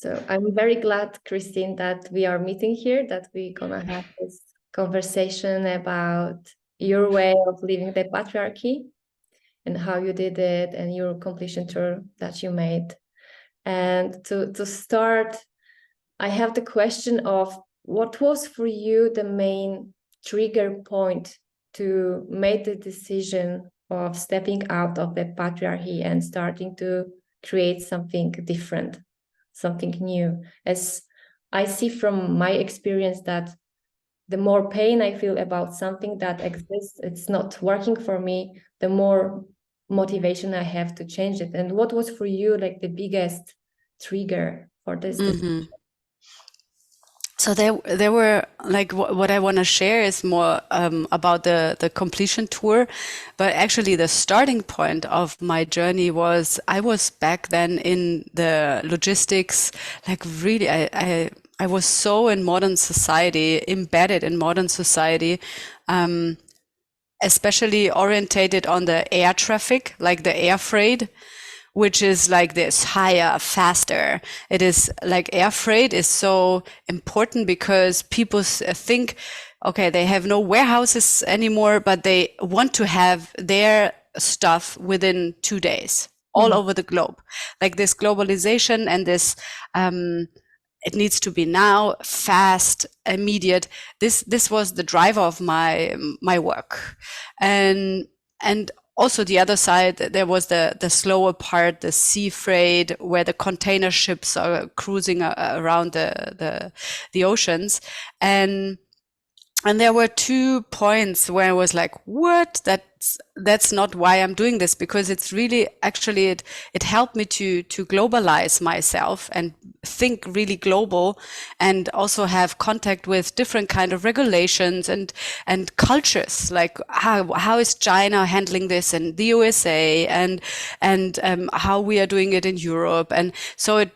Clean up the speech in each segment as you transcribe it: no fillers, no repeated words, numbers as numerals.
So I'm very glad, Christine, that we are meeting here, that we're gonna have this conversation about your way of living the patriarchy and how you did it and your completion tour that you made. And to start, I have the question of what was for you the main trigger point to make the decision of stepping out of the patriarchy and starting to create something different, something new? As I see from my experience that the more pain I feel about something that exists, it's not working for me, the more motivation I have to change it. And what was for you like the biggest trigger for this decision? So there were like what I want to share is more about the completion tour, but actually the starting point of my journey was I was back then in the logistics, like really I was so in modern society, embedded in modern society, especially orientated on the air traffic, like the air freight, which is like this higher, faster. It is like air freight is so important because people think, okay, they have no warehouses anymore, but they want to have their stuff within 2 days all over the globe. Like this globalization and this, it needs to be now, fast, immediate. This was the driver of my work, and also the other side, there was the slower part, the sea freight, where the container ships are cruising around the oceans, and there were 2 points where I was like, what? That's not why I'm doing this, because it's really actually it helped me to globalize myself and think really global, and also have contact with different kind of regulations and cultures, like how is China handling this in the USA, and how we are doing it in Europe. And so it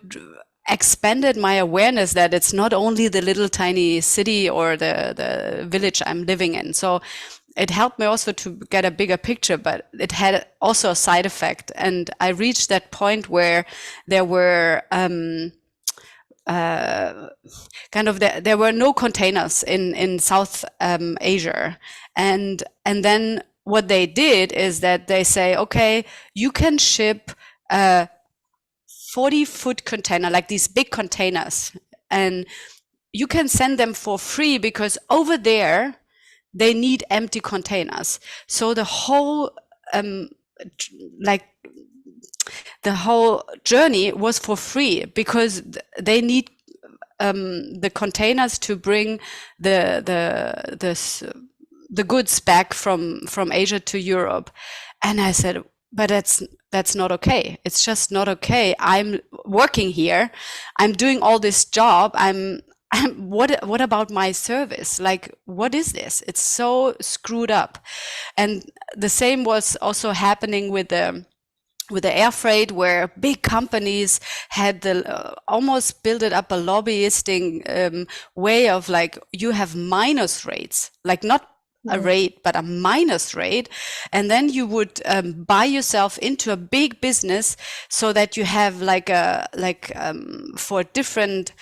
expanded my awareness that it's not only the little tiny city or the village I'm living in. So it helped me also to get a bigger picture, but it had also a side effect. And I reached that point where there were there were no containers in South Asia, and then what they did is that they say, okay, you can ship 40-foot container, like these big containers, and you can send them for free because over there they need empty containers. So the whole the whole journey was for free because they need the containers to bring the goods back from Asia to Europe. And I said, but that's not okay. It's just not okay. I'm working here. I'm doing all this job. What about my service? Like, what is this? It's so screwed up. And the same was also happening with the air freight, where big companies had almost built it up a lobbyisting way of like, you have minus rates, like not a rate, but a minus rate. And then you would buy yourself into a big business so that you have for different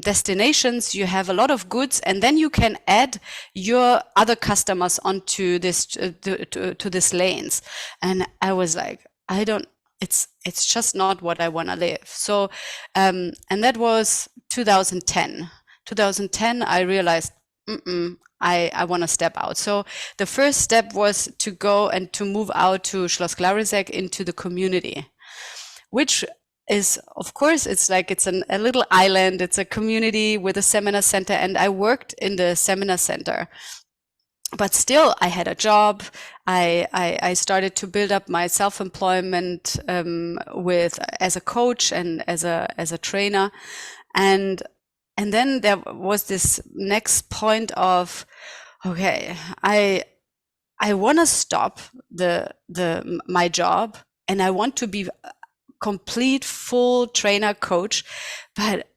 destinations, you have a lot of goods, and then you can add your other customers onto this to this lanes. And I was like, it's just not what I want to live. So and that was 2010. I realized I want to step out. So the first step was to go and to move out to Schloss Klarisek into the community, which is, of course, it's like it's a little island. It's a community with a seminar center, and I worked in the seminar center. But still, I had a job. I started to build up my self-employment as a coach and as a trainer, and then there was this next point of, okay, I want to stop my job, and I want to be a complete full trainer coach, but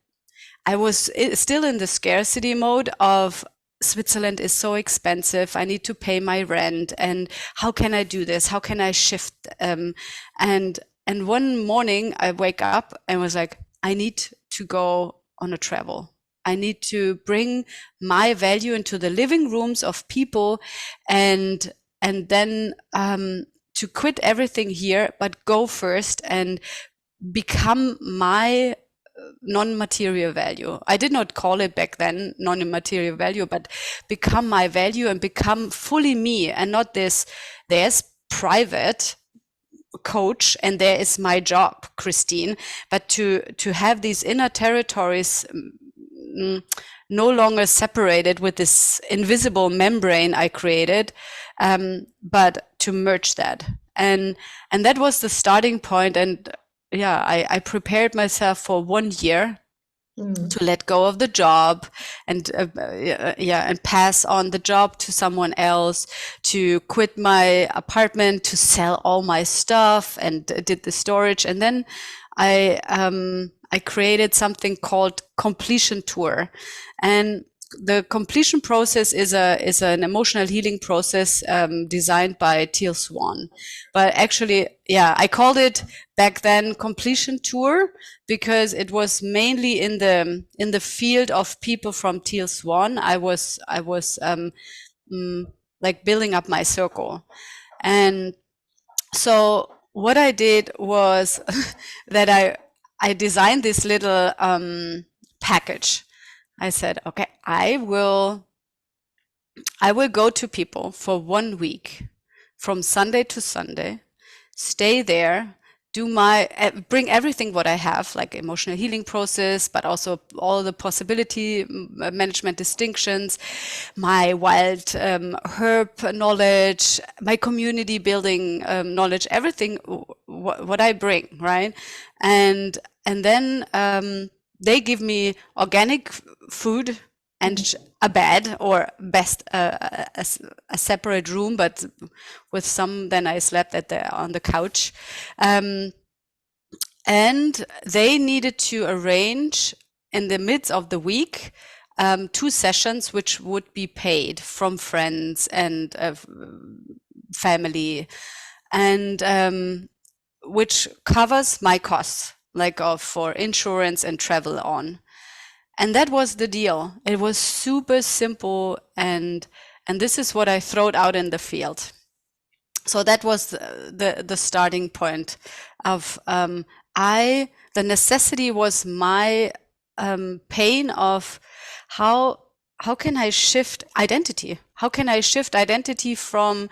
I was still in the scarcity mode of, Switzerland is so expensive. I need to pay my rent, and how can I do this? How can I shift? And one morning I wake up and was like, I need to go on a travel. I need to bring my value into the living rooms of people, and then to quit everything here, but go first and become my non-material value. I did not call it back then non-material value, but become my value and become fully me, and not this, there's private coach and there is my job, Christine, but to have these inner territories no longer separated with this invisible membrane I created, but to merge that. And that was the starting point. And yeah, I prepared myself for 1 year to let go of the job and and pass on the job to someone else, to quit my apartment, to sell all my stuff, and did the storage. And then I created something called completion tour. And the completion process is an emotional healing process designed by Teal Swan. But actually, yeah, I called it back then completion tour because it was mainly in the field of people from Teal Swan. I was like building up my circle. And so what I did was that I designed this little package. I said, okay, I will go to people for 1 week from Sunday to Sunday, stay there, bring everything what I have, like emotional healing process, but also all the possibility management distinctions, my wild herb knowledge, my community building knowledge, everything what I bring, right? And then they give me organic food and a bed, or best a separate room, but with some, then I slept on the couch. And they needed to arrange in the midst of the week 2 sessions which would be paid from friends and family, and which covers my costs, like for insurance and travel on. And that was the deal. It was super simple, and this is what I throwed out in the field. So that was the starting point of the necessity was my pain of how can I shift identity? How can I shift identity from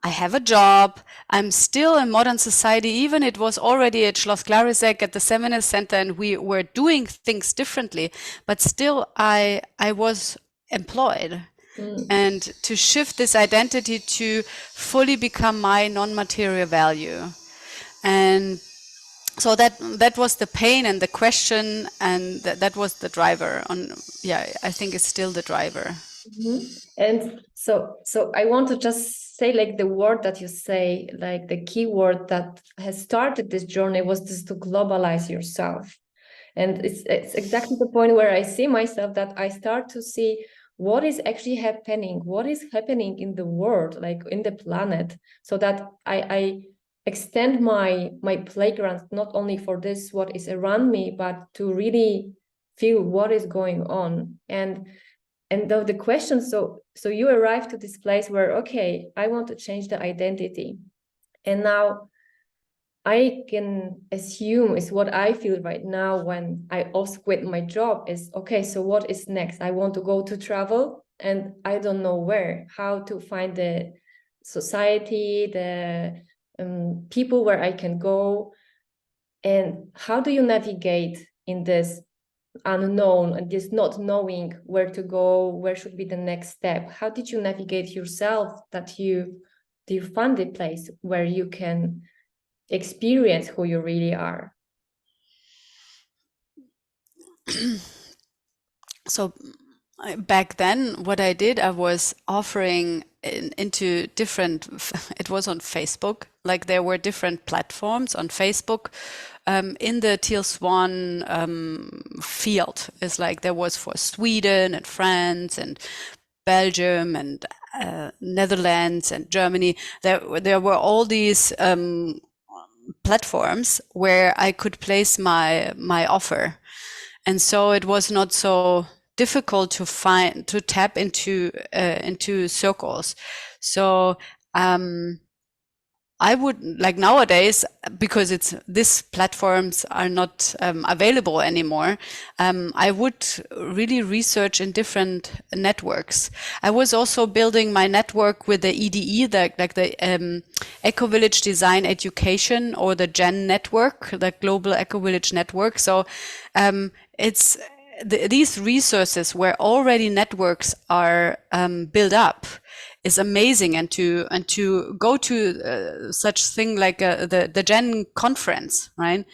I have a job, I'm still in modern society, even it was already at Schloss Klarisek at the Seminar Center, and we were doing things differently, but still I was employed. And to shift this identity to fully become my non-material value. And so that was the pain and the question, and that was the driver. I think it's still the driver. And so I want to just say, like, the word that you say, like the key word that has started this journey was this, to globalize yourself. And it's exactly the point where I see myself, that I start to see what is actually happening, what is happening in the world, like in the planet, so that I extend my playground, not only for this, what is around me, but to really feel what is going on. And though the question, so you arrive to this place where, okay, I want to change the identity. And now I can assume is what I feel right now when I also quit my job is, okay, so what is next? I want to go to travel, and I don't know where, how to find the society, the people where I can go. And how do you navigate in this unknown and this not knowing where to go, where should be the next step? How did you navigate yourself that you find a place where you can experience who you really are? So back then, what I did, I was offering into different, it was on Facebook, like there were different platforms on Facebook in the Teal Swan field. It's like there was for Sweden and France and Belgium and Netherlands and Germany. There were all these platforms where I could place my offer. and so it was not so difficult to tap into circles. So I would like nowadays, because these platforms are not available anymore. I would really research in different networks. I was also building my network with the EDE, the Eco Village Design Education, or the GEN network, the Global Eco Village Network. So it's these resources where already networks are built up is amazing, and to go to such thing like the Gen conference, right?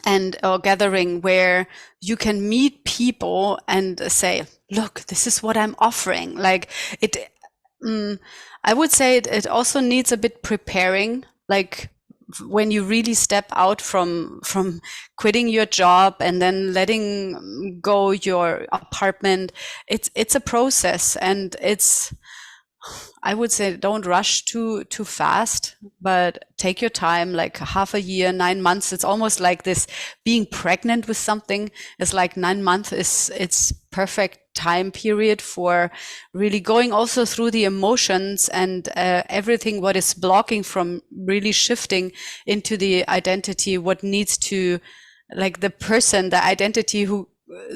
And or gathering where you can meet people and say, look, this is what I'm offering. Like it, I would say it also needs a bit preparing, like when you really step out from quitting your job and then letting go your apartment. It's a process, and I would say don't rush too fast, but take your time, like half a year, 9 months. It's almost like this being pregnant with something. It's like 9 months is it's perfect time period for really going also through the emotions and everything what is blocking from really shifting into the identity, what needs to, like the person, the identity who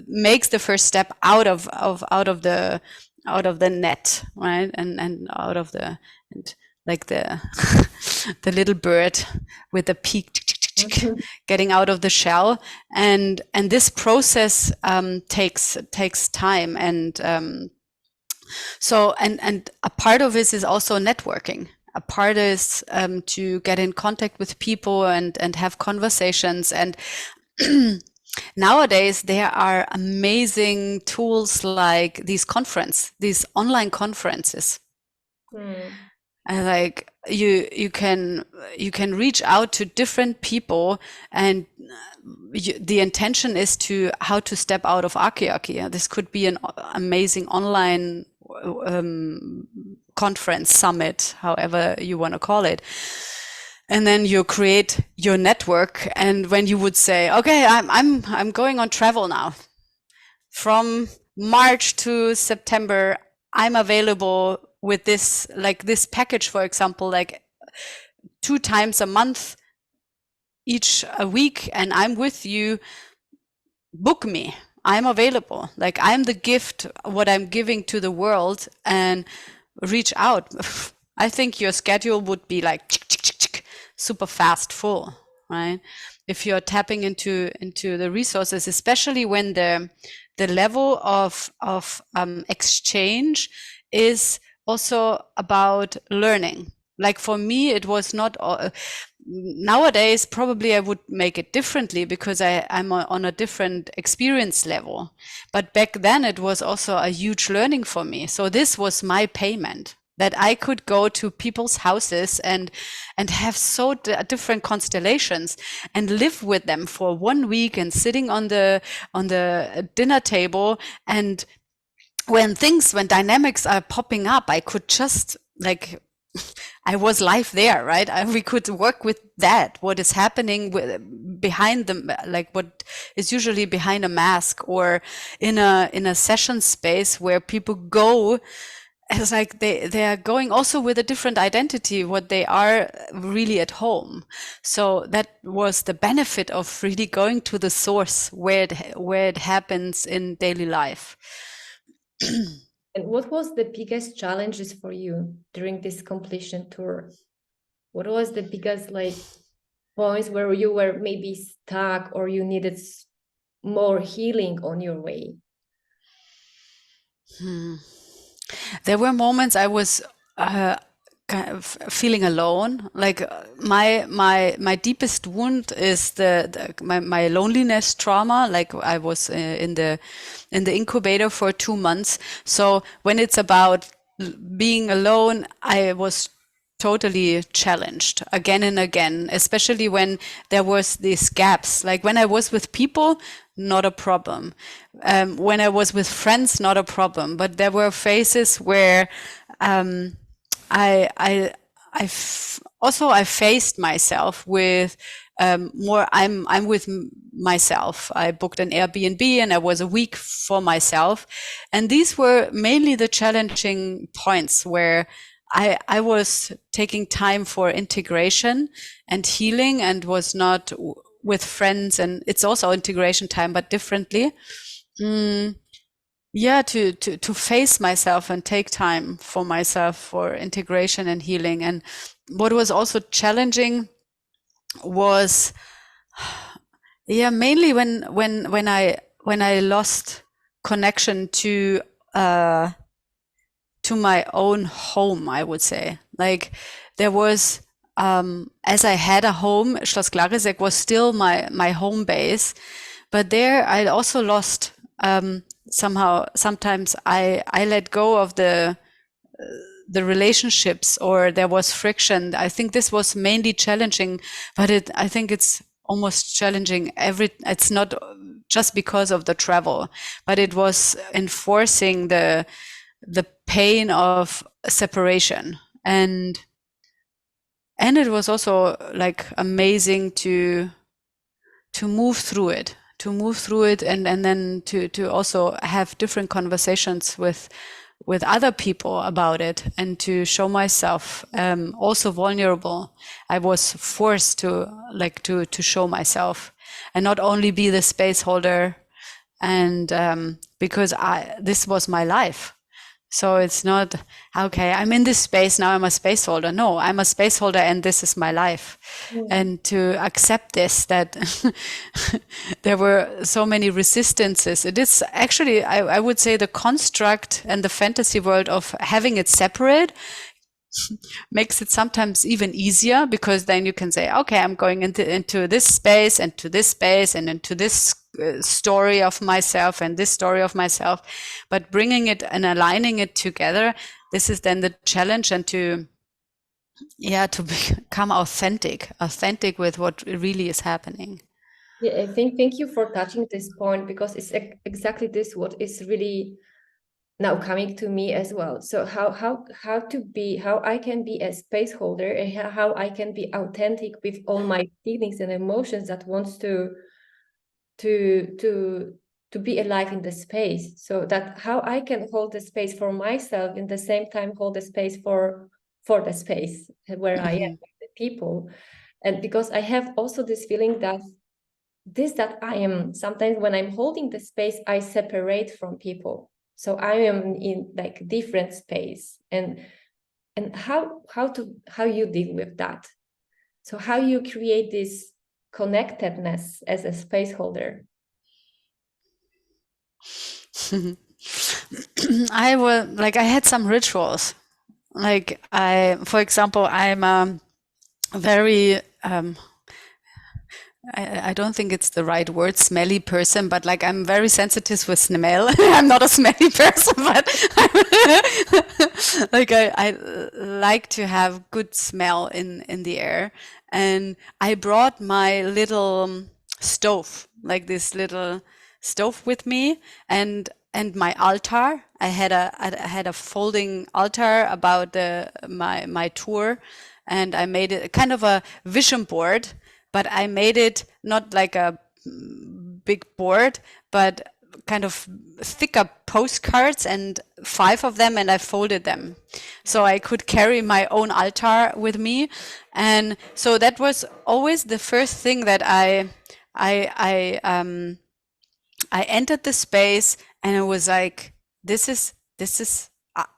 makes the first step out of the net, right? And out of the, and like the the little bird with the beak getting out of the shell, and this process takes time, and so and a part of this is also networking. A part is to get in contact with people and have conversations. And nowadays there are amazing tools like these online conferences. And like you can reach out to different people, and the intention is to how to step out of archaearchy. This could be an amazing online conference, summit, however you want to call it. And then you create your network. And when you would say, okay, I'm going on travel now, from March to September, I'm available with this, like this package, for example, like 2 times a month, each a week, and I'm with you, book me. I'm available. Like I'm the gift, what I'm giving to the world, and reach out. I think your schedule would be like super fast full, right? If you're tapping into the resources, especially when the level of exchange is also about learning. Like for me, it was not. Nowadays, probably I would make it differently because I'm on a different experience level. But back then, it was also a huge learning for me. So this was my payment, that I could go to people's houses and have so different constellations and live with them for 1 week, and sitting on the dinner table, and when dynamics are popping up, I could just like, I was live there, right? We could work with that, what is happening behind them, like what is usually behind a mask, or in a session space where people go. It's like they are going also with a different identity, what they are really at home. So that was the benefit of really going to the source where it happens in daily life. And what was the biggest challenges for you during this completion tour? What was the biggest points where you were maybe stuck, or you needed more healing on your way? There were moments I was kind of feeling alone. Like my deepest wound is my loneliness trauma. Like I was in the incubator for 2 months. So when it's about being alone, I was totally challenged again and again, especially when there was these gaps. Like when I was with people, not a problem. When I was with friends, not a problem. But there were phases where I faced myself with more I'm with myself. I booked an Airbnb and I was a week for myself. And these were mainly the challenging points where I was taking time for integration and healing and was not with friends. And it's also integration time, but differently. Yeah, to face myself and take time for myself for integration and healing. And what was also challenging was, yeah, mainly when I lost connection to my own home, I would say. Like there was, as I had a home, Schloss Klarisek was still my home base, but there I also lost, somehow, sometimes I let go of the relationships, or there was friction. I think this was mainly challenging, but I think it's almost challenging it's not just because of the travel, but it was enforcing the pain of separation. And it was also like amazing to move through it, and then to also have different conversations with other people about it, and to show myself also vulnerable. I was forced to to show myself and not only be the space holder, and because this was my life. So it's not, okay, I'm in this space now, I'm a space holder. No, I'm a space holder and this is my life. And to accept this, that there were so many resistances. It is actually, I would say, the construct and the fantasy world of having it separate makes it sometimes even easier, because then you can say, okay, I'm going into this space and to this space and into this story of myself and this story of myself. But bringing it and aligning it together, this is then the challenge, and to become authentic with what really is happening. Yeah, I think, thank you for touching this point, because it's exactly this what is really now coming to me as well. So how I can be a space holder, and how I can be authentic with all my feelings and emotions that wants to be alive in the space, so that how I can hold the space for myself, in the same time hold the space for the space where I am with the people. And because I have also this feeling that I am, sometimes when I'm holding the space, I separate from people. So I am in like different space, and how you deal with that? So how you create this connectedness as a space holder? I had some rituals. For example, I'm very, I don't think it's the right word, smelly person, but like I'm very sensitive with smell. I'm not a smelly person, but I like to have good smell in the air. And I brought my little stove, like this little stove with me, and my altar. I had a folding altar about my tour, and I made it kind of a vision board. But I made it not like a big board, but kind of thicker postcards, and 5 of them, and I folded them. So I could carry my own altar with me. And so that was always the first thing that I entered the space, and it was like, this is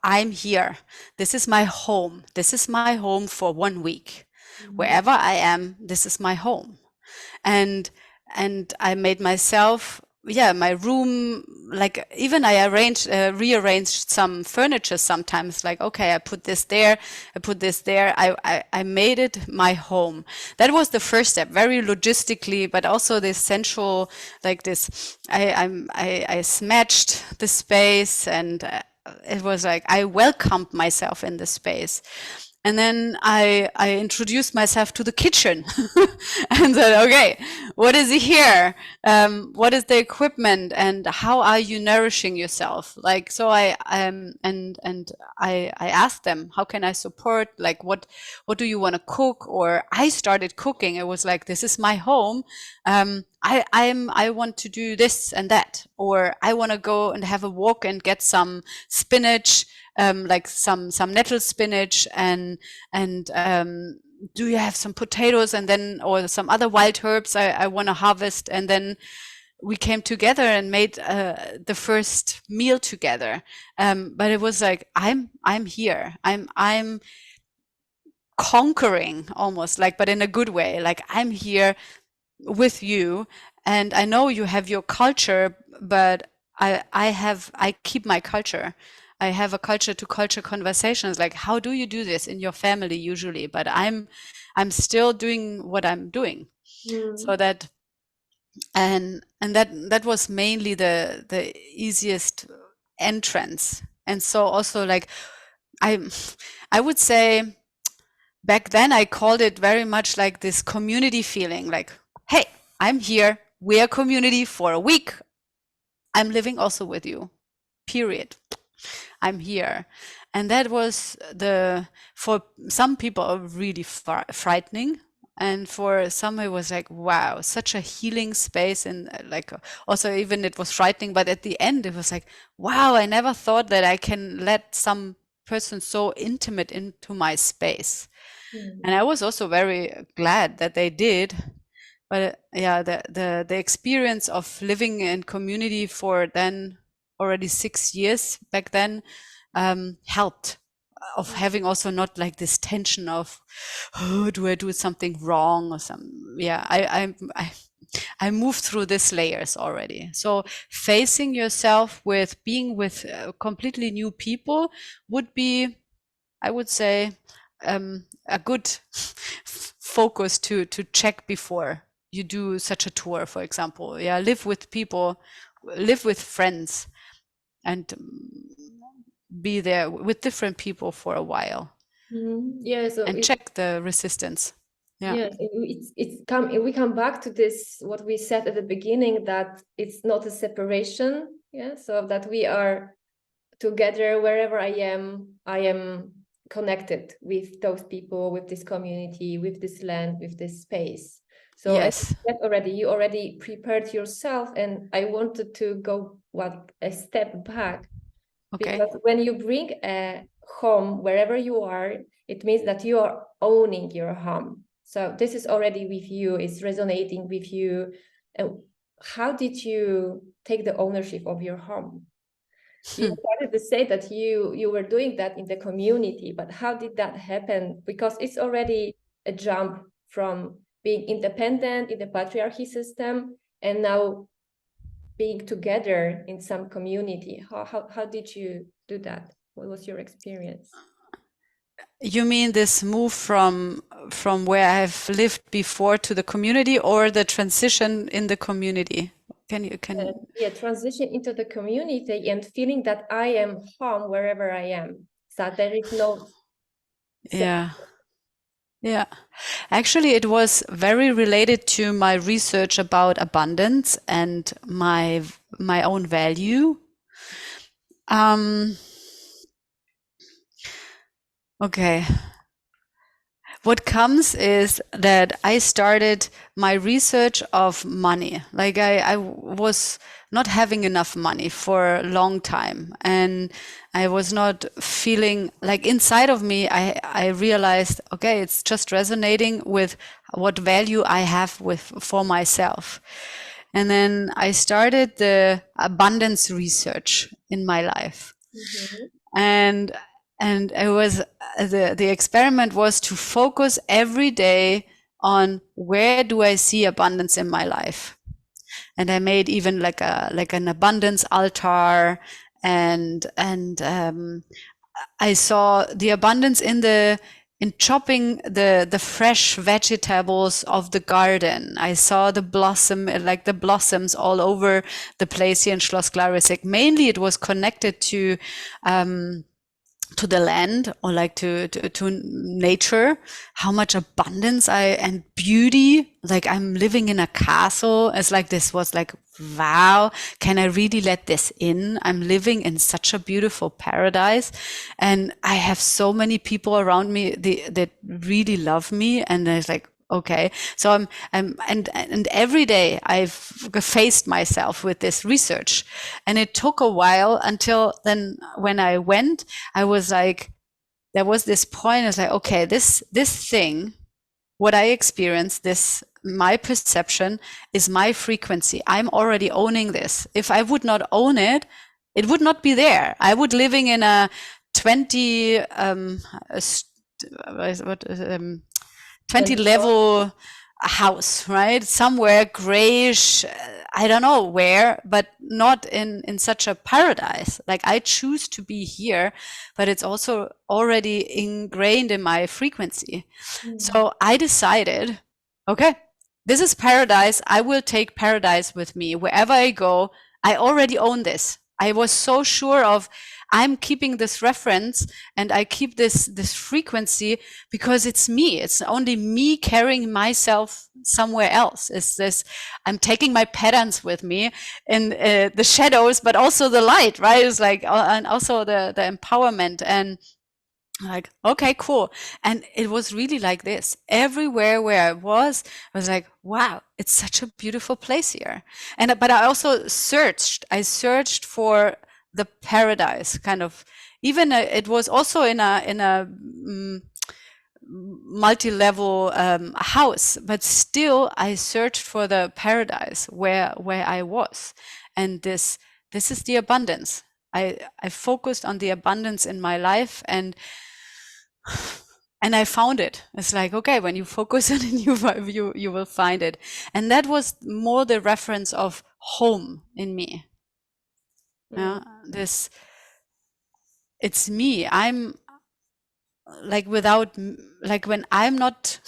I'm here. This is my home. This is my home for 1 week. Wherever I am, this is my home. And I made myself, my room, like even I rearranged some furniture sometimes, like, okay, I put this there, I put this there. I made it my home. That was the first step, very logistically, but also the essential, like this, I smatched the space, and it was like, I welcomed myself in the space. And then I introduced myself to the kitchen and said, okay, what is here? What is the equipment, and how are you nourishing yourself? Like, so I asked them, how can I support? Like, what do you want to cook? Or I started cooking. It was like, this is my home. I want to do this and that, or I want to go and have a walk and get some spinach, like some nettle spinach, and do you have some potatoes, and then, or some other wild herbs I want to harvest. And then we came together and made the first meal together. But it was like, I'm here. I'm conquering, almost, like, but in a good way. Like, I'm here with you, and I know you have your culture, but I keep my culture. I have a culture to culture conversations, like, how do you do this in your family usually? But I'm still doing what I'm doing. So that, and that was mainly the easiest entrance. And so also, like, I would say back then I called it very much like this community feeling, like, hey, I'm here, we're a community for a week, I'm living also with you, period, I'm here. And that was for some people really frightening, and for some it was like, wow, such a healing space. And like, also, even it was frightening, but at the end it was like, wow, I never thought that I can let some person so intimate into my space. And I was also very glad that they did. But yeah, the experience of living in community for then already 6 years back then helped, of having also not like this tension of, oh, do I do something wrong or some, yeah, I moved through these layers already. So facing yourself with being with completely new people would be, I would say, a good focus to check before you do such a tour, for example. Yeah, live with people, live with friends, and be there with different people for a while. Yeah, so and check the resistance. Yeah. Yes, we come back to this, what we said at the beginning, that it's not a separation. Yeah, so that we are together wherever I am connected with those people, with this community, with this land, with this space. So Yes. you already prepared yourself, and I wanted to go a step back. Okay. Because when you bring a home wherever you are, it means that you are owning your home. So this is already with you, it's resonating with you. And how did you take the ownership of your home? You started to say that you were doing that in the community, but how did that happen? Because it's already a jump from being independent in the patriarchy system and now being together in some community. How did you do that? What was your experience? You mean this move from where I've lived before to the community, or the transition in the community? Yeah, transition into the community and feeling that I am home wherever I am. So there is no. Yeah. Yeah. Actually, it was very related to my research about abundance and my own value. Okay. What comes is that I started my research of money. Like, I was not having enough money for a long time, and I was not feeling like, inside of me, I realized, okay, it's just resonating with what value I have for myself. And then I started the abundance research in my life. And it was, the experiment was to focus every day on, where do I see abundance in my life? And I made even like an abundance altar, and I saw the abundance in chopping the fresh vegetables of the garden. I saw the blossoms all over the place here in Schloss Glarisek. Mainly it was connected to to the land, or like to nature, how much abundance and beauty, like I'm living in a castle. It's like, this was like, wow, can I really let this in? I'm living in such a beautiful paradise, and I have so many people around me that really love me, and it's like, okay, so and every day I've faced myself with this research, and it took a while until then. When I went, I was like, there was this point. It's like, okay, this thing, what I experienced, this, my perception is my frequency. I'm already owning this. If I would not own it, it would not be there. I would living in a 20 20 level house, right? Somewhere grayish, I don't know where, but not in such a paradise. Like, I choose to be here, but it's also already ingrained in my frequency. So I decided, okay, this is paradise. I will take paradise with me wherever I go. I already own this. I was so sure of, I'm keeping this reference, and I keep this frequency because it's me. It's only me carrying myself somewhere else. It's this, I'm taking my patterns with me in the shadows, but also the light, right? It's like, and also the empowerment, and like, okay, cool. And it was really like this. Everywhere where I was like, wow, it's such a beautiful place here. And but I also searched. I searched for the paradise, kind of. Even it was also in a multi-level house, but still I searched for the paradise where I was. And this is the abundance. I focused on the abundance in my life, and I found it. It's like, okay, when you focus on it, you will find it. And that was more the reference of home in me. Yeah, this, it's me. I'm like, without, like, when I'm not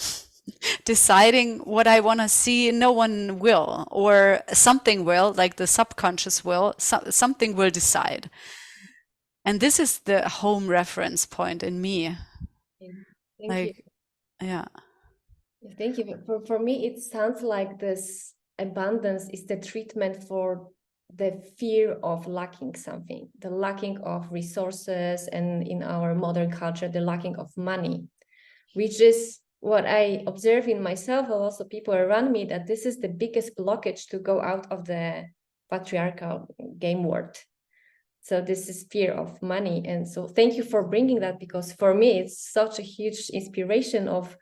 deciding what I want to see, no one will, or something will, like the subconscious will, something will decide. And this is the home reference point in me. Thank you. Yeah. Thank you. For me, it sounds like this abundance is the treatment for the fear of lacking something, the lacking of resources, and in our modern culture, the lacking of money, which is what I observe in myself, and also people around me, that this is the biggest blockage to go out of the patriarchal game world. So this is fear of money. And so thank you for bringing that, because for me, it's such a huge inspiration of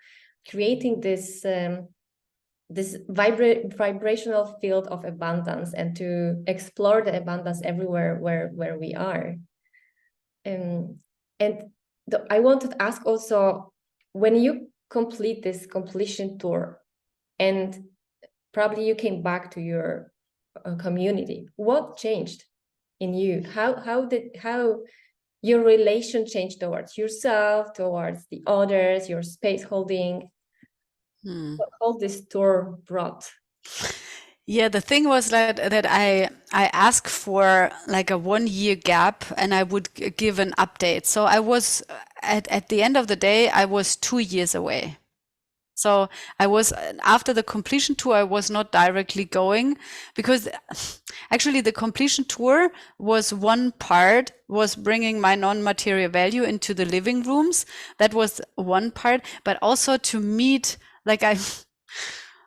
creating this this vibrational field of abundance, and to explore the abundance everywhere where we are. And I wanted to ask also, when you complete this completion tour, and probably you came back to your community, what changed in you? How your relation changed towards yourself, towards the others, your space holding? What all this tour brought? Yeah, the thing was that I asked for like a 1 year gap, and I would give an update. So I was at the end of the day, I was 2 years away. So I was, after the completion tour, I was not directly going, because actually the completion tour was, one part was bringing my non-material value into the living rooms. That was one part, but also to meet, like,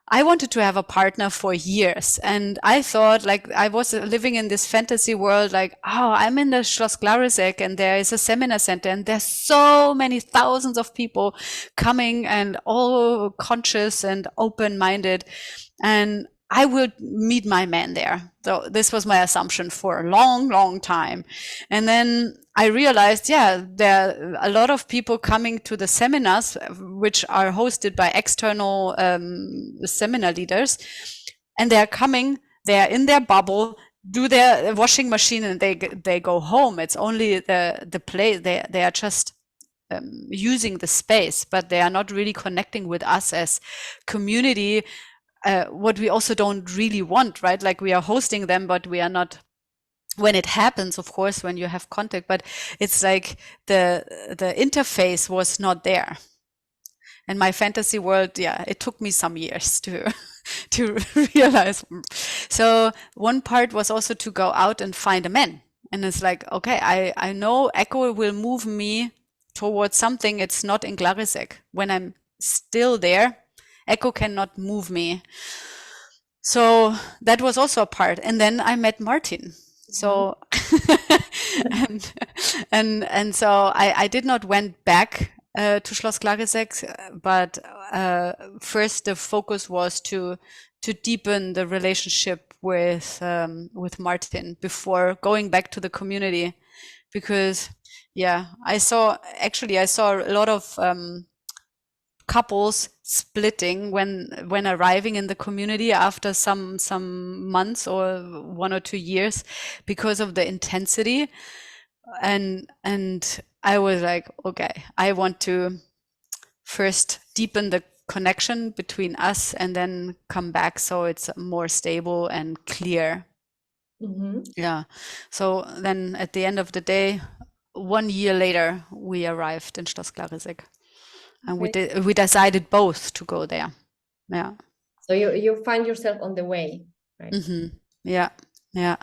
I wanted to have a partner for years, and I thought, like, I was living in this fantasy world, like, oh, I'm in the Schloss Glarisek, and there is a seminar center, and there's so many thousands of people coming, and all conscious and open-minded, and I will meet my man there. So this was my assumption for a long, long time. And then I realized, yeah, there are a lot of people coming to the seminars, which are hosted by external seminar leaders. And they're coming, they're in their bubble, do their washing machine, and they go home. It's only the place, they are just using the space, but they are not really connecting with us as community. What we also don't really want, right? Like, we are hosting them, but we are not when it happens, of course, when you have contact, but it's like the interface was not there. And my fantasy world, yeah, it took me some years to to realize. So one part was also to go out and find a man. And it's like, okay, I know Echo will move me towards something. It's not in Glarisek. When I'm still there, Echo cannot move me. So that was also a part. And then I met Martin. So and and so I did not went back to Schloss Klarisek, but first the focus was to deepen the relationship with Martin before going back to the community, because yeah, I saw a lot of couples splitting when arriving in the community after some months or 1 or 2 years because of the intensity. And I was like, okay, I want to first deepen the connection between us and then come back so it's more stable and clear. Yeah. So then at the end of the day, 1 year later, we arrived in Schloss Klarisek. And we decided both to go there. Yeah. So you find yourself on the way, right? Yeah. Yeah.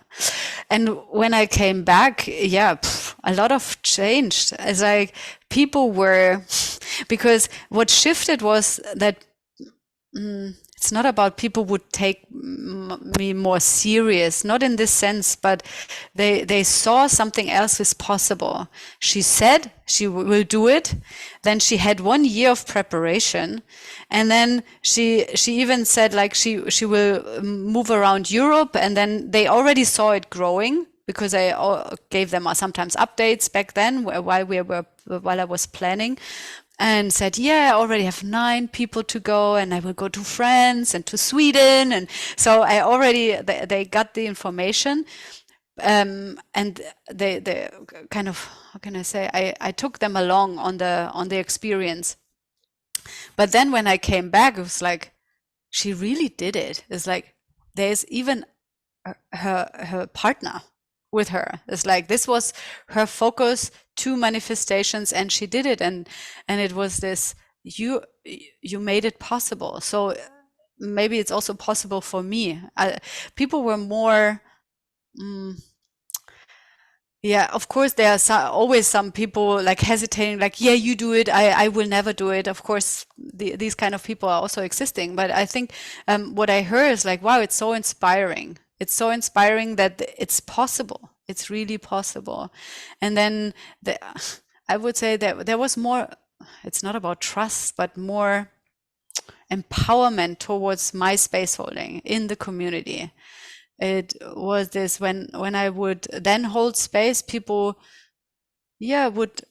And when I came back, yeah, a lot of changed. It's like people were, because what shifted was that it's not about people would take me more serious, not in this sense, but they saw something else is possible. She said she will do it. Then she had 1 year of preparation, and then she even said like she will move around Europe, and then they already saw it growing because I gave them sometimes updates back then while I was planning. And said, yeah, I already have 9 people to go, and I will go to France and to Sweden. And so they got the information. And they kind of, how can I say, I took them along on the experience. But then when I came back, it was like, she really did it. It's like, there's even her partner with her. It's like, this was her focus, 2 manifestations, and she did it. And it was this, you made it possible. So maybe it's also possible for me. People were more, yeah, of course, there are always some people like hesitating, like, yeah, you do it. I will never do it. Of course, these kind of people are also existing. But I think what I heard is like, wow, it's so inspiring. It's so inspiring that it's possible. It's really possible. And then I would say that there was more, it's not about trust, but more empowerment towards my space holding in the community. It was this, when I would then hold space, people, yeah, would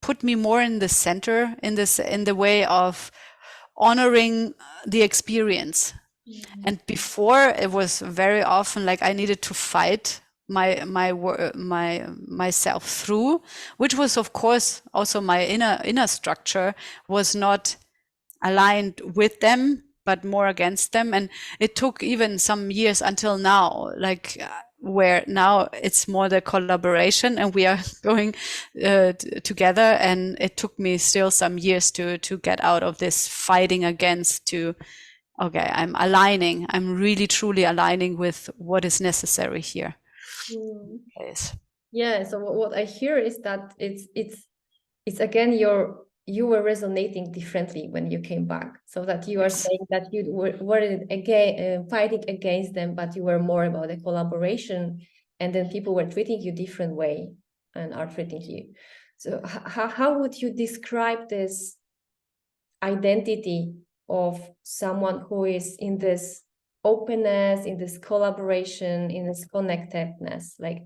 put me more in the center, in the way of honoring the experience. And before, it was very often like I needed to fight myself through, which was of course also my inner structure was not aligned with them, but more against them. And it took even some years until now, like where now it's more the collaboration and we are going together. And it took me still some years to get out of this fighting against, to, okay, I'm really truly aligning with what is necessary here. Yes. Yeah, so what I hear is that it's again you were resonating differently when you came back, so that you are saying that you weren't again fighting against them, but you were more about a collaboration, and then people were treating you different way and are treating you. So how would you describe this identity of someone who is in this openness, in this collaboration, in this connectedness? Like,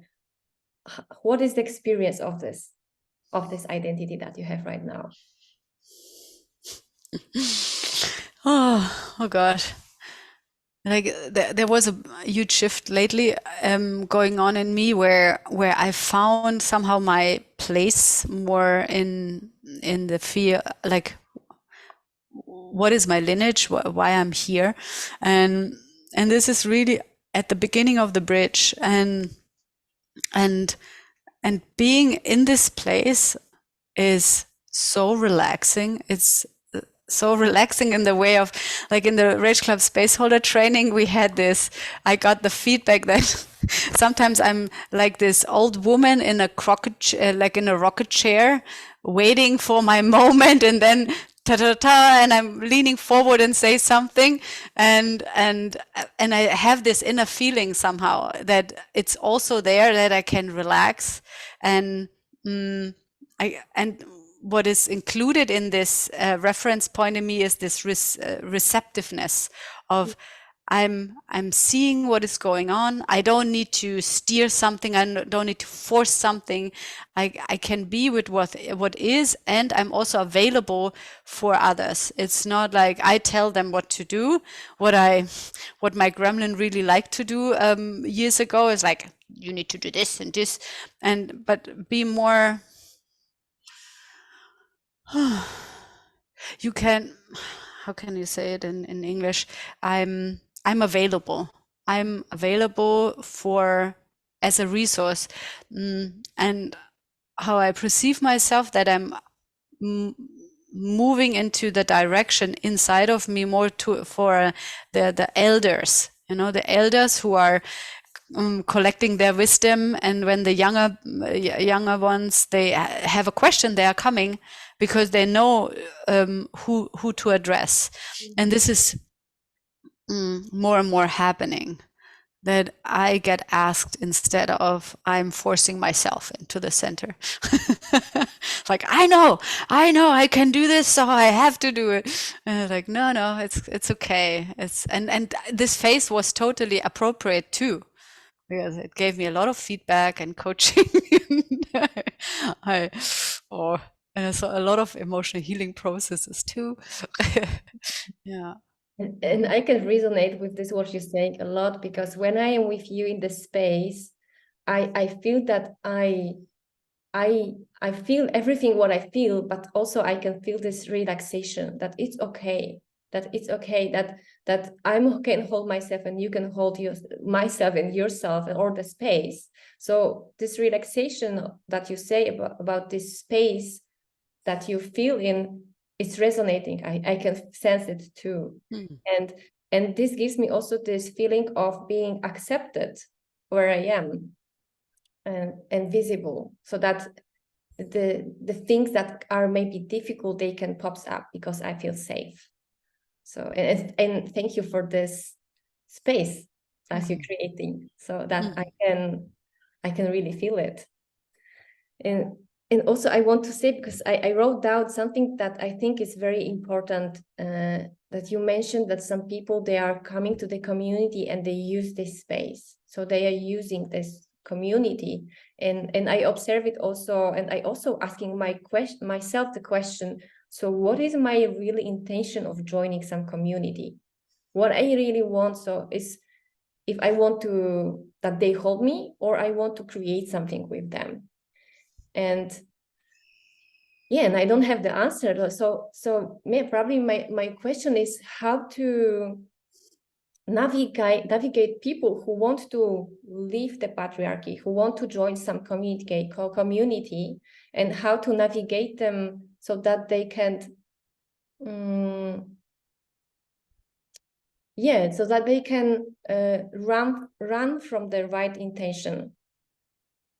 what is the experience of this identity that you have right now? Oh gosh. Like there was a huge shift lately going on in me where I found somehow my place more in the fear, like what is my lineage, why I'm here. And this is really at the beginning of the bridge. And and being in this place is so relaxing. It's so relaxing in the way of, like, in the Rage Club Spaceholder training, we had this, I got the feedback that sometimes I'm like this old woman in a like in a rocket chair, waiting for my moment, and then ta ta ta, and I'm leaning forward and say something, and I have this inner feeling somehow that it's also there, that I can relax, and and what is included in this reference point in me is this receptiveness of, I'm seeing what is going on. I don't need to steer something. I don't need to force something. I can be with what is, and I'm also available for others. It's not like I tell them what to do. What my gremlin really liked to do years ago is like, you need to do this and this, but be more. You can, how can you say it in English? I'm available. I'm available for, as a resource, and how I perceive myself, that I'm moving into the direction inside of me more for the elders, the elders who are collecting their wisdom, and when the younger ones, they have a question, they are coming because they know who to address. And this is more and more happening, that I get asked instead of I'm forcing myself into the center. Like, I know I can do this, so I have to do it. And like, no, it's okay. And this phase was totally appropriate too, because it gave me a lot of feedback and coaching. So a lot of emotional healing processes too. Yeah. And I can resonate with this, what you're saying, a lot, because when I am with you in the space, I feel that I feel everything what I feel, but also I can feel this relaxation, that it's okay, that I can hold myself and you can hold myself and yourself or the space. So this relaxation that you say about this space that you feel in, it's resonating. I can sense it too. And this gives me also this feeling of being accepted where I am, and visible, so that the things that are maybe difficult, they can pop up because I feel safe. So and thank you for this space as you're creating, so that I can really feel it. And also I want to say, because I wrote down something that I think is very important, that you mentioned that some people, they are coming to the community and they use this space. So they are using this community. And I observe it also, and I also asking myself the question, so what is my real intention of joining some community? What I really want, so is if I want to that they hold me, or I want to create something with them. And yeah, and I don't have the answer. So probably my question is how to navigate people who want to leave the patriarchy, who want to join some community, and how to navigate them so that they can so that they can run from the right intention,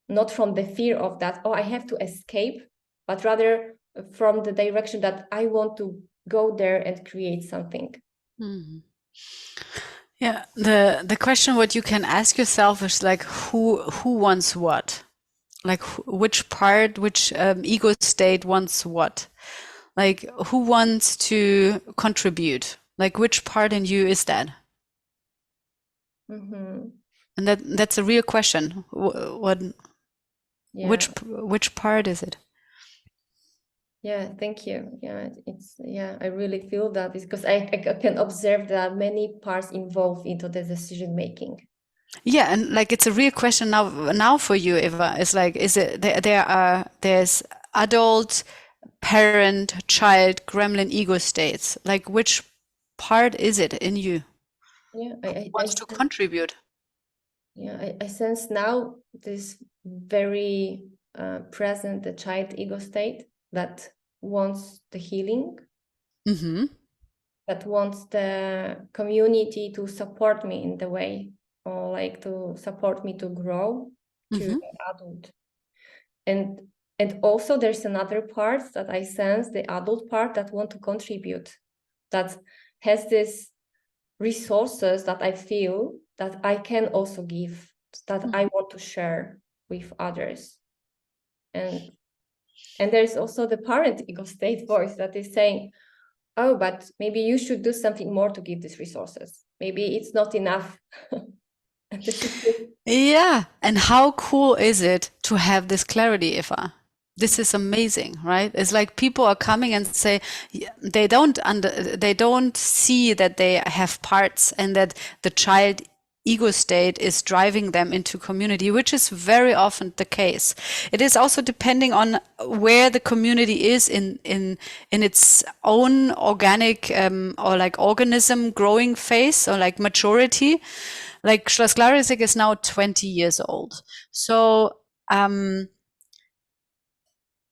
not from the fear of that, oh, I have to escape, but rather from the direction that I want to go there and create something. Yeah, the question what you can ask yourself is like, who wants what? Like which part, which ego state wants what? Like who wants to contribute? Like which part in you is that? And that's a real question. Which part is it? Yeah, thank you. Yeah, I really feel that, because I can observe that many parts involved into the decision making. Yeah, and like it's a real question now for you, Eva. It's like, is it there's adult, parent, child, gremlin, ego states. Like which part is it in you? Yeah, Who wants to contribute? Yeah, I sense now this very present the child ego state that wants the healing, Mm-hmm. that wants the community to support me in the way, or like to support me to grow to Mm-hmm. the adult. And also there's another part that I sense, the adult part that want to contribute, that has this resources that I feel that I can also give, that I want to share with others. And there's also the parent ego state voice that is saying, oh, but maybe you should do something more to give these resources. Maybe it's not enough. And this is Yeah. And how cool is it to have this clarity, Eva? This is amazing, right? It's like people are coming and say they don't see that they have parts and that the child ego state is driving them into community, which is very often the case. It is also depending on where the community is in its own organic or like organism growing phase or like maturity. Like Schloss Klarisek is now 20 years old. So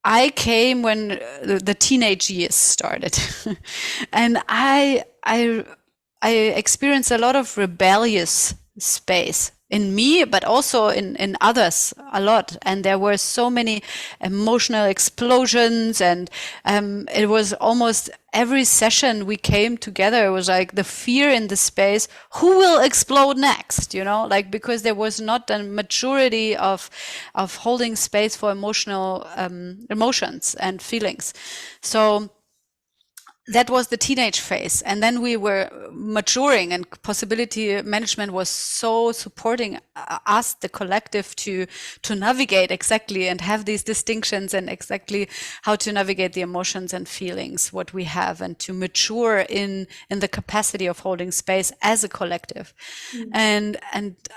I came when the teenage years started, and I experienced a lot of rebellious space in me, but also in others a lot. And there were so many emotional explosions, and it was almost every session we came together, it was like the fear in the space, who will explode next, you know, like, because there was not a maturity of holding space for emotional emotions and feelings. So that was the teenage phase, and then we were maturing, and possibility management was so supporting us, the collective, to navigate exactly and have these distinctions and exactly how to navigate the emotions and feelings what we have, and to mature in the capacity of holding space as a collective. And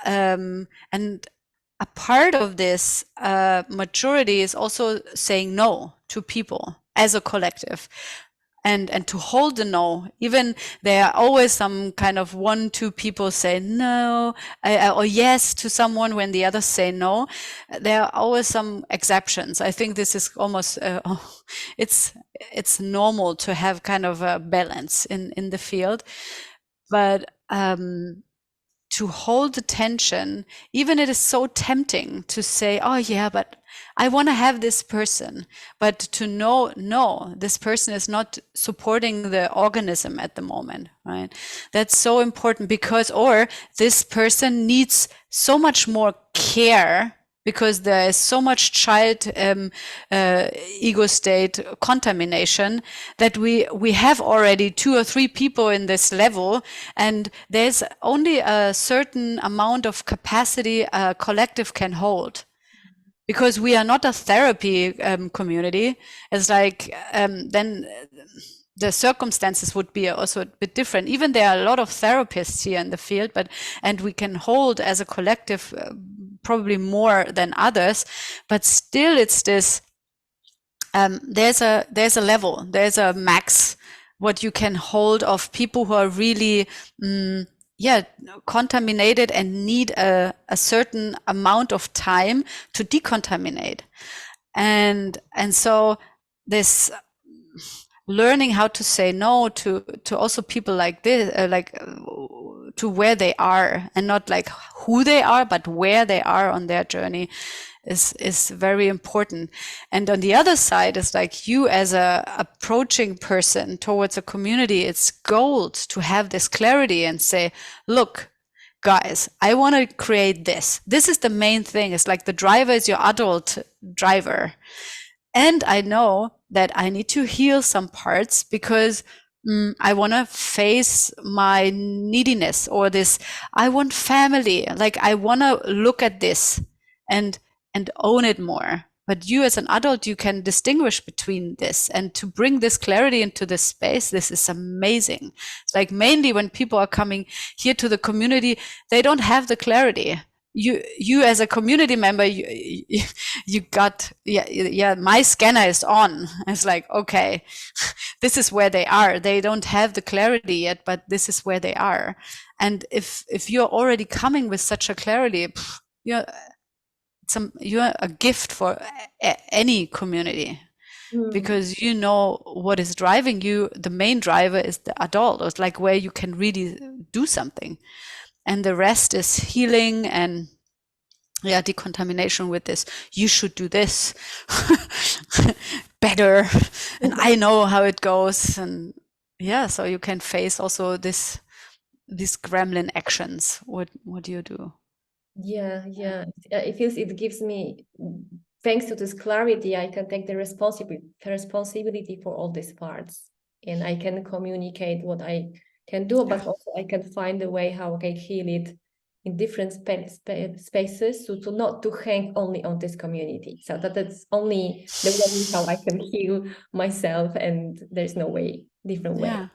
a part of this maturity is also saying no to people as a collective, and to hold the no. Even there are always some kind of 1-2 people say no or yes to someone when the others say no. There are always some exceptions. I think this is almost it's normal to have kind of a balance in the field, but to hold the tension, even it is so tempting to say, oh yeah, but I want to have this person, but to know, no, this person is not supporting the organism at the moment, right? That's so important, because, or this person needs so much more care, because there is so much child ego state contamination, that we have already 2 or 3 people in this level, and there's only a certain amount of capacity a collective can hold, because we are not a therapy community. It's like then the circumstances would be also a bit different. Even there are a lot of therapists here in the field, and we can hold as a collective probably more than others, but still it's this there's a level, there's a max what you can hold of people who are really contaminated and need a certain amount of time to decontaminate. And so this learning how to say no to also people like this, to where they are, and not like who they are, but where they are on their journey, is very important. And on the other side is like, you as a approaching person towards a community, it's gold to have this clarity and say, look, guys, I want to create this. This is the main thing. It's like the driver is your adult driver. And I know that I need to heal some parts, because I want to face my neediness, or this, I want family. Like, I want to look at this and own it more. But you as an adult, you can distinguish between this, and to bring this clarity into this space, this is amazing. It's like, mainly when people are coming here to the community, they don't have the clarity. You as a community member, you got, my scanner is on. It's like, okay, this is where they are. They don't have the clarity yet, but this is where they are. And if you're already coming with such a clarity, you're a gift for any community, because you know what is driving you. The main driver is the adult. It's like where you can really do something, and the rest is healing and decontamination with this. You should do this better, and I know how it goes, and so you can face also these gremlin actions. What do you do? It feels, it gives me, thanks to this clarity, I can take the responsibility for all these parts, and I can communicate what I can do, but also I can find a way how I can heal it in different spaces, to not to hang only on this community. So that's only the way how I can heal myself, and there's no way, different way.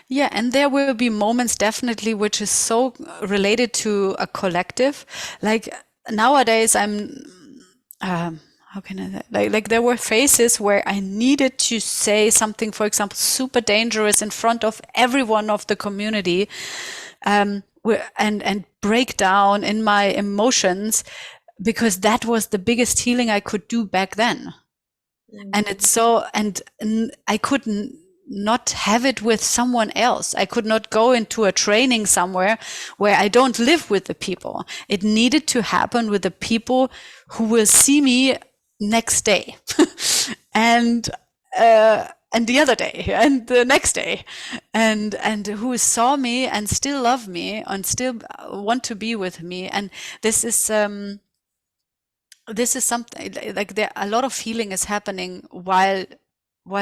Yeah, and there will be moments definitely which is so related to a collective. Like nowadays, I'm how can I say? Like there were phases where I needed to say something, for example, super dangerous in front of everyone of the community, and break down in my emotions, because that was the biggest healing I could do back then. And it's so, and I couldn't not have it with someone else. I could not go into a training somewhere where I don't live with the people. It needed to happen with the people who will see me next day and the other day and the next day, and who saw me and still love me and still want to be with me. And this is something like there a lot of healing is happening while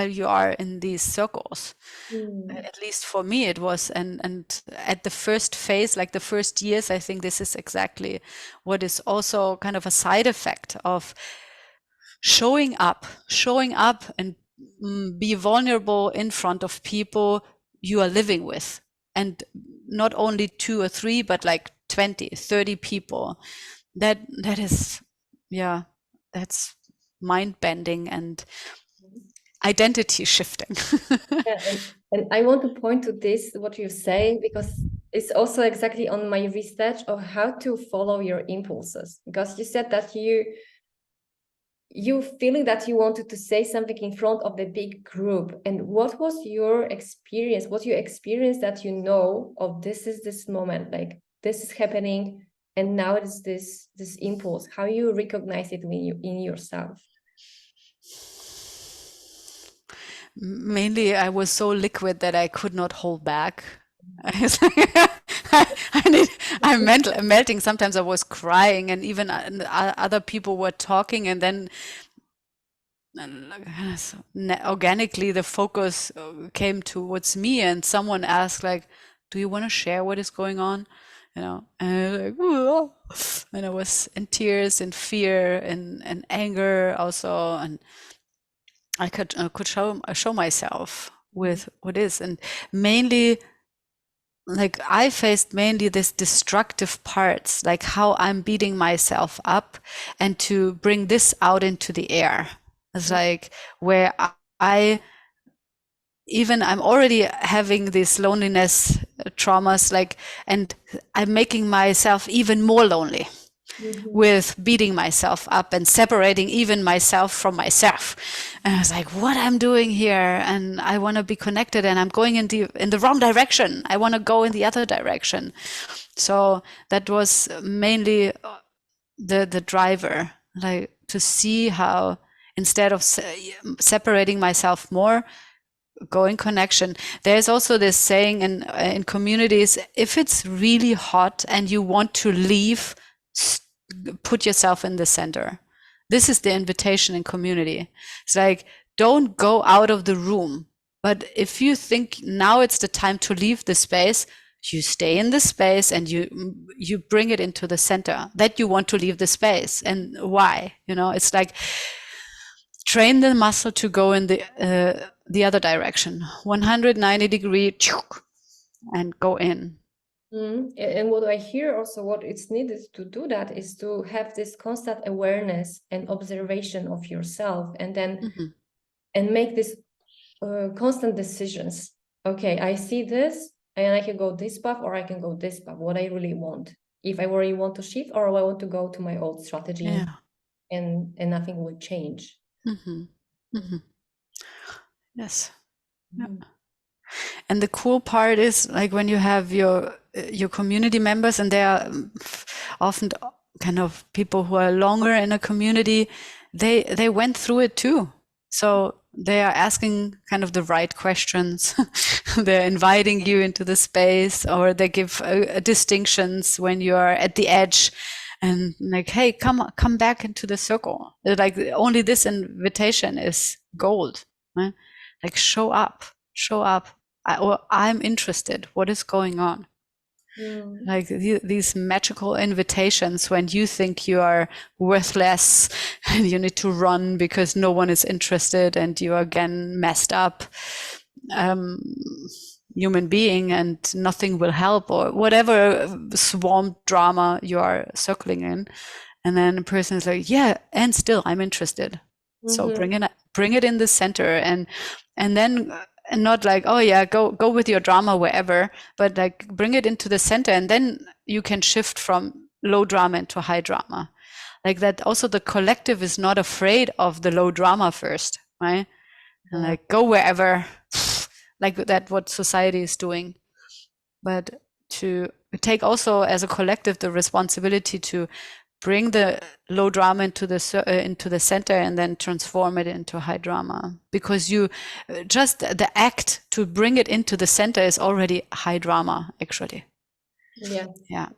you are in these circles. At least for me it was, and at the first phase, like the first years, I think this is exactly what is also kind of a side effect of showing up and be vulnerable in front of people you are living with, and not only 2 or 3 but like 20, 30 people. That is, that's mind bending and identity shifting. And I want to point to this, what you say, because it's also exactly on my research of how to follow your impulses. Because you said that you feeling that you wanted to say something in front of the big group. And what was your experience? What you experienced that you know of this moment, like this is happening, and now it's this impulse. How you recognize it in yourself? Mainly, I was so liquid that I could not hold back. I'm melting. Sometimes I was crying, and even other people were talking, and then organically the focus came towards me, and someone asked, like, "Do you want to share what is going on?" And I was in tears and fear and anger also, and I could show myself with what is, and mainly, like, I faced mainly this destructive parts, like how I'm beating myself up, and to bring this out into the air. It's like where I'm already having these loneliness traumas, like, and I'm making myself even more lonely. With beating myself up and separating even myself from myself. And I was like, what I'm doing here? And I want to be connected, and I'm going in the wrong direction. I want to go in the other direction. So that was mainly the driver, like to see how, instead of separating myself more, go in connection. There's also this saying in communities, if it's really hot and you want to leave, put yourself in the center. This is the invitation in community. It's like, don't go out of the room. But if you think now it's the time to leave the space, you stay in the space and you bring it into the center that you want to leave the space. And why? It's like train the muscle to go in the other direction, 190 degree, and go in. And what I hear also, what it's needed to do that is to have this constant awareness and observation of yourself, and then and make this constant decisions. Okay, I see this. and I can go this path or I can go this path, what I really want. If I really want to shift, or I want to go to my old strategy, Yeah. and nothing will change. Yes. Yeah. Mhm. And the cool part is, like, when you have your community members, and they are often kind of people who are longer in a community, they went through it too. So they are asking kind of the right questions. They're inviting you into the space, or they give distinctions when you are at the edge, and like, hey, come back into the circle. Like, only this invitation is gold, right? Like, show up. I'm interested. What is going on? Like these magical invitations when you think you are worthless and you need to run because no one is interested and you are again messed up human being and nothing will help, or whatever swamp drama you are circling in. And then a person is like, yeah, and still I'm interested. So bring it in the center, and then and not like, oh yeah, go with your drama wherever, but like bring it into the center, and then you can shift from low drama into high drama. Like that, also the collective is not afraid of the low drama first, right? And like, go wherever, like that, what society is doing. But to take also as a collective the responsibility to bring the low drama into the center, and then transform it into high drama, because you just the act to bring it into the center is already high drama, actually. Yeah.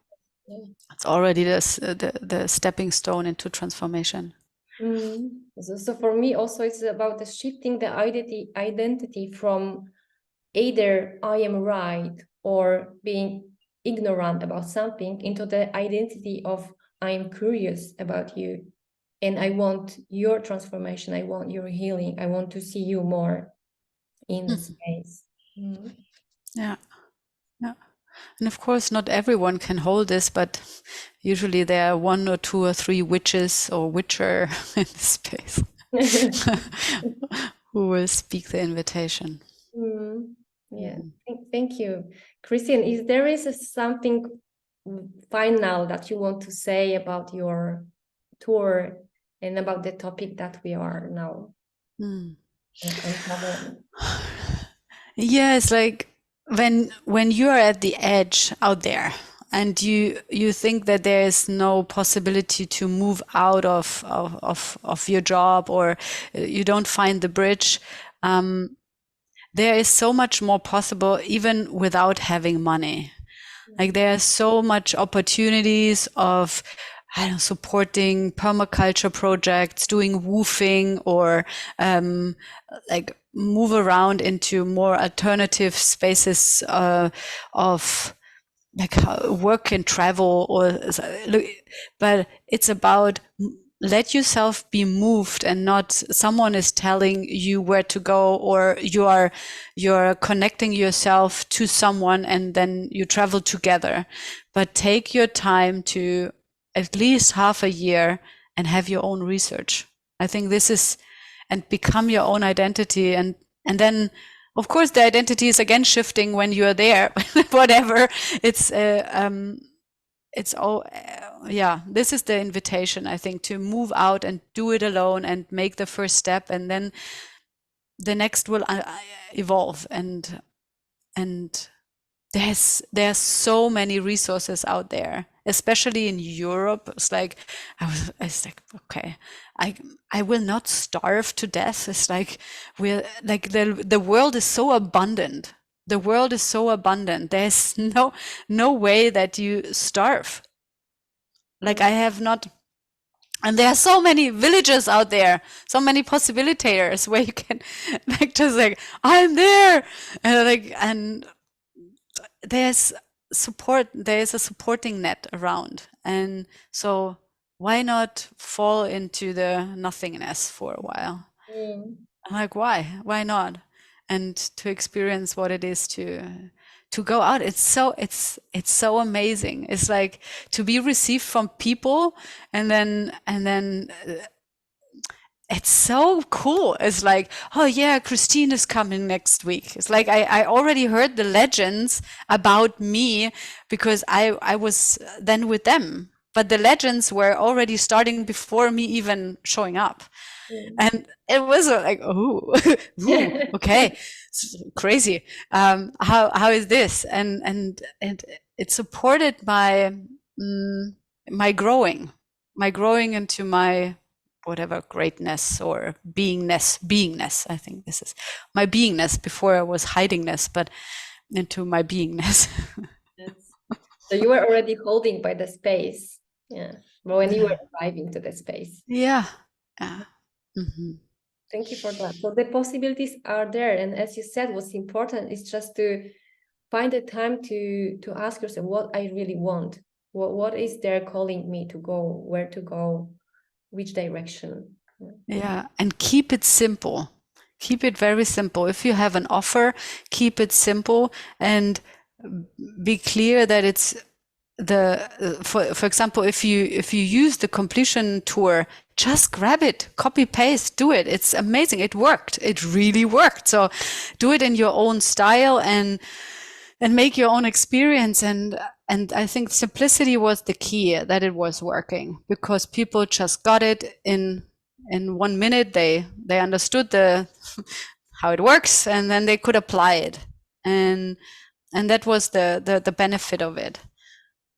It's already the stepping stone into transformation. So for me also, it's about the shifting the identity from either I am right or being ignorant about something into the identity of I am curious about you, and I want your transformation, I want your healing, I want to see you more in the space. Yeah. And of course, not everyone can hold this, but usually there are 1 or 2 or 3 witches or witcher in the space who will speak the invitation. Yeah, thank you, Christian. Is there something final that you want to say about your tour and about the topic that we are now uncovering? Yeah, it's like when you are at the edge out there, and you think that there is no possibility to move out of your job, or you don't find the bridge, there is so much more possible even without having money. Like, there are so much opportunities of, I don't know, supporting permaculture projects, doing woofing, or like move around into more alternative spaces of like work and travel, or but it's about let yourself be moved, and not someone is telling you where to go, or you're connecting yourself to someone and then you travel together. But take your time to at least half a year and have your own research. I think this is, and become your own identity, and then of course the identity is again shifting when you're there. Whatever, it's all yeah, this is the invitation, I think, to move out and do it alone and make the first step, and then the next will evolve. And there's so many resources out there, especially in Europe. It's like I was like, okay, I will not starve to death. It's like we're like the world is so abundant. The world is so abundant. There's no way that you starve. Like, I have not, and there are so many villages out there, so many possibilitators where you can like just like, I'm there, and there's support, there's a supporting net around. And so why not fall into the nothingness for a while? Like, why not? And to experience what it is to go out. It's so amazing. It's like to be received from people, and then it's so cool. It's like, oh yeah, Christine is coming next week. It's like I already heard the legends about me because I was then with them. But the legends were already starting before me even showing up. And it was like, oh, ooh, okay, crazy. How is this? And it's supported by my growing into my whatever greatness or beingness. I think this is my beingness. Before I was hidingness, but into my beingness. Yes. So you were already holding by the space. Yeah. But when you were arriving to the space. Yeah. Yeah. Mm-hmm. Thank you for that. So the possibilities are there. And as you said, what's important is just to find the time to ask yourself what I really want. What is there calling me to go, where to go, which direction. Yeah, and keep it simple. Keep it very simple. If you have an offer, keep it simple and be clear that it's the for example, if you use the completion tour, just grab it, copy paste, do it. It's amazing. It worked. It really worked. So do it in your own style and make your own experience. And I think simplicity was the key, that it was working, because people just got it in 1 minute. They understood the how it works, and then they could apply it. And that was the benefit of it.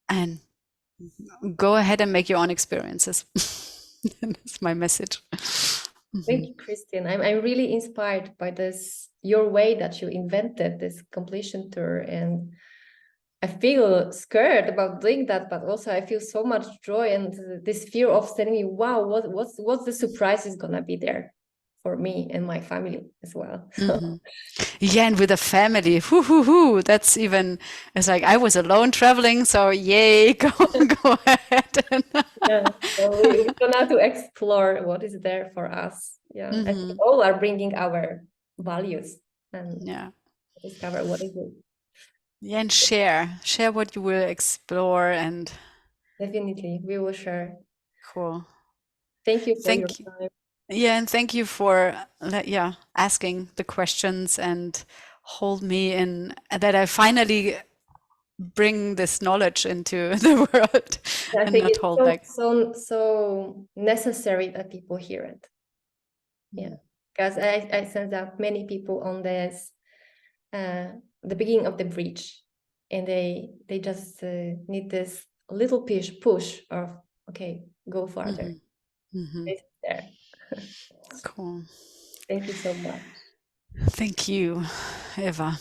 And go ahead and make your own experiences. That's my message. Thank you, Christine. I'm really inspired by this, your way that you invented this completion tour. And I feel scared about doing that, but also I feel so much joy and this fear of telling me, wow, what's the surprise is gonna be there for me and my family as well. Mm-hmm. Yeah, and with a family, that's even, it's like I was alone traveling, so yay, go ahead. Yeah, so we're gonna to explore what is there for us. Yeah, I think all are bringing our values and Yeah. discover what is it. Yeah, and share what you will explore. And Definitely, we will share. cool. Thank you for your Thank you. time. Yeah, and thank you for asking the questions and hold me in, that I finally bring this knowledge into the world I and think not it's hold back. so necessary that people hear it. Yeah, because I sense that many people on this the beginning of the bridge, and they just need this little push of okay, go farther. It's there. Cool. Thank you so much. Thank you, Eva.